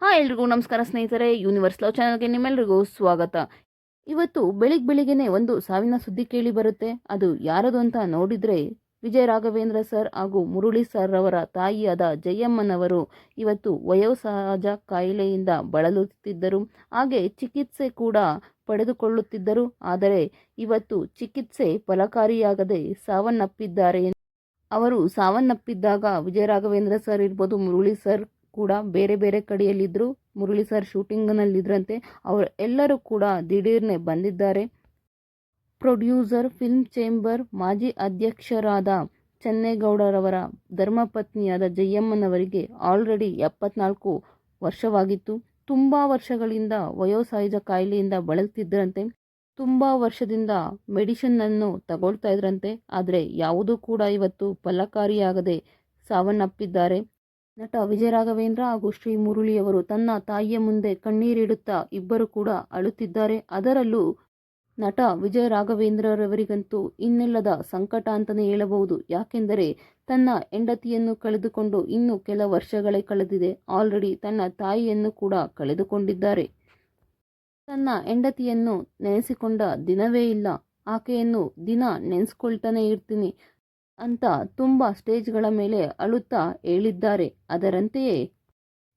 Hi ಎಲ್ರಿಗೂ ನಮಸ್ಕಾರ ಸ್ನೇಹಿತರೆ, ಯೂನಿವರ್ಸ್ ಲವ್ ಚಾನಲ್ಗೆ ನಿಮ್ಮೆಲ್ರಿಗೂ ಸ್ವಾಗತ. ಇವತ್ತು ಬೆಳಿಗ್ಗೆನೆ ಒಂದು ಸಾವಿನ ಸುದ್ದಿ ಕೇಳಿ ಬರುತ್ತೆ. ಅದು ಯಾರದು ಅಂತ ನೋಡಿದ್ರೆ ವಿಜಯ ರಾಘವೇಂದ್ರ ಸರ್ ಹಾಗೂ ಮುರಳಿ ಸರ್ ಅವರ ತಾಯಿಯಾದ ಜಯಮ್ಮನವರು ಇವತ್ತು ವಯೋಸಹಜ ಕಾಯಿಲೆಯಿಂದ ಬಳಲುತ್ತಿದ್ದರು. ಹಾಗೆ ಚಿಕಿತ್ಸೆ ಕೂಡ ಪಡೆದುಕೊಳ್ಳುತ್ತಿದ್ದರು. ಆದರೆ ಇವತ್ತು ಚಿಕಿತ್ಸೆ ಫಲಕಾರಿಯಾಗದೆ ಸಾವನ್ನಪ್ಪಿದ್ದಾರೆ. ಅವರು ಸಾವನ್ನಪ್ಪಿದ್ದಾಗ ವಿಜಯ ರಾಘವೇಂದ್ರ ಸರ್ ಇರ್ಬೋದು, ಮುರಳಿ ಸರ್ ಕೂಡ ಬೇರೆ ಬೇರೆ ಕಡೆಯಲ್ಲಿದ್ದರು. ಮುರಳಿ ಸರ್ ಶೂಟಿಂಗ್ನಲ್ಲಿದ್ದರಂತೆ. ಅವರು ಎಲ್ಲರೂ ಕೂಡ ದಿಢೀರ್ನೆ ಬಂದಿದ್ದಾರೆ. ಪ್ರೊಡ್ಯೂಸರ್, ಫಿಲ್ಮ್ ಚೇಂಬರ್ ಮಾಜಿ ಅಧ್ಯಕ್ಷರಾದ ಚೆನ್ನೇಗೌಡರವರ ಧರ್ಮಪತ್ನಿಯಾದ ಜಯಮ್ಮನವರಿಗೆ ಆಲ್ರೆಡಿ 74 ವರ್ಷವಾಗಿತ್ತು. ತುಂಬ ವರ್ಷಗಳಿಂದ ವಯೋಸಹಜ ಕಾಯಿಲೆಯಿಂದ ಬಳಲ್ತಿದ್ದರಂತೆ. ತುಂಬ ವರ್ಷದಿಂದ ಮೆಡಿಸಿನನ್ನು ತಗೊಳ್ತಾ ಇದ್ರಂತೆ. ಆದರೆ ಯಾವುದೂ ಕೂಡ ಇವತ್ತು ಫಲಕಾರಿಯಾಗದೆ ಸಾವನ್ನಪ್ಪಿದ್ದಾರೆ. ನಟ ವಿಜಯ ರಾಘವೇಂದ್ರ ಹಾಗೂ ಶ್ರೀ ಮುರಳಿಯವರು ತನ್ನ ತಾಯಿಯ ಮುಂದೆ ಕಣ್ಣೀರಿಡುತ್ತಾ ಇಬ್ಬರು ಕೂಡ ಅಳುತ್ತಿದ್ದಾರೆ. ಅದರಲ್ಲೂ ನಟ ವಿಜಯ ರಾಘವೇಂದ್ರರವರಿಗಂತೂ ಇನ್ನಿಲ್ಲದ ಸಂಕಟ ಅಂತಲೇ ಹೇಳಬಹುದು. ಯಾಕೆಂದರೆ ತನ್ನ ಹೆಂಡತಿಯನ್ನು ಕಳೆದುಕೊಂಡು ಇನ್ನು ಕೆಲ ವರ್ಷಗಳೇ ಕಳೆದಿದೆ. ಆಲ್ರೆಡಿ ತನ್ನ ತಾಯಿಯನ್ನು ಕೂಡ ಕಳೆದುಕೊಂಡಿದ್ದಾರೆ. ತನ್ನ ಹೆಂಡತಿಯನ್ನು ನೆನೆಸಿಕೊಂಡ ದಿನವೇ ಇಲ್ಲ, ಆಕೆಯನ್ನು ದಿನ ನೆನೆಸ್ಕೊಳ್ತಾನೆ ಇರ್ತೀನಿ ಅಂತ ತುಂಬ ಸ್ಟೇಜ್ಗಳ ಮೇಲೆ ಅಳುತ್ತಾ ಹೇಳಿದ್ದಾರೆ. ಅದರಂತೆಯೇ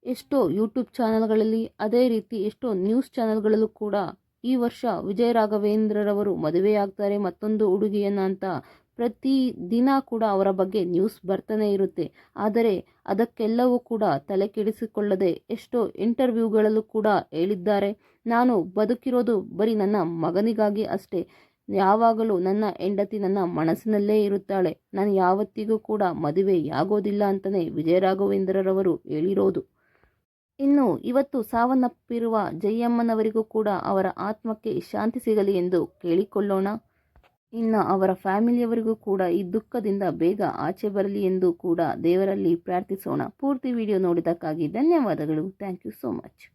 ಎಷ್ಟೋ ಯೂಟ್ಯೂಬ್ ಚಾನಲ್ಗಳಲ್ಲಿ, ಅದೇ ರೀತಿ ಎಷ್ಟೋ ನ್ಯೂಸ್ ಚಾನಲ್ಗಳಲ್ಲೂ ಕೂಡ ಈ ವರ್ಷ ವಿಜಯ ರಾಘವೇಂದ್ರರವರು ಮದುವೆಯಾಗ್ತಾರೆ ಮತ್ತೊಂದು ಹುಡುಗಿಯನ್ನ ಅಂತ ಪ್ರತಿ ದಿನ ಕೂಡ ಅವರ ಬಗ್ಗೆ ನ್ಯೂಸ್ ಬರ್ತಾನೆ ಇರುತ್ತೆ. ಆದರೆ ಅದಕ್ಕೆಲ್ಲವೂ ಕೂಡ ತಲೆ ಕೆಡಿಸಿಕೊಳ್ಳದೆ ಎಷ್ಟೋ ಇಂಟರ್ವ್ಯೂಗಳಲ್ಲೂ ಕೂಡ ಹೇಳಿದ್ದಾರೆ, ನಾನು ಬದುಕಿರೋದು ಬರೀ ನನ್ನ ಮಗನಿಗಾಗಿ ಅಷ್ಟೇ. ಯಾವಾಗಲೂ ನನ್ನ ಹೆಂಡತಿ ನನ್ನ ಮನಸ್ಸಿನಲ್ಲೇ ಇರುತ್ತಾಳೆ. ನಾನು ಯಾವತ್ತಿಗೂ ಕೂಡ ಮದುವೆಯಾಗೋದಿಲ್ಲ ಅಂತಲೇ ವಿಜಯ ರಾಘವೇಂದ್ರರವರು ಹೇಳಿರೋದು. ಇನ್ನು ಇವತ್ತು ಸಾವನ್ನಪ್ಪಿರುವ ಜಯಮ್ಮನವರಿಗೂ ಕೂಡ ಅವರ ಆತ್ಮಕ್ಕೆ ಶಾಂತಿ ಸಿಗಲಿ ಎಂದು ಕೇಳಿಕೊಳ್ಳೋಣ. ಇನ್ನು ಅವರ ಫ್ಯಾಮಿಲಿಯವರಿಗೂ ಕೂಡ ಈ ದುಃಖದಿಂದ ಬೇಗ ಆಚೆ ಬರಲಿ ಎಂದು ಕೂಡ ದೇವರಲ್ಲಿ ಪ್ರಾರ್ಥಿಸೋಣ. ಪೂರ್ತಿ ವಿಡಿಯೋ ನೋಡಿದ್ದಕ್ಕಾಗಿ ಧನ್ಯವಾದಗಳು. Thank you so much.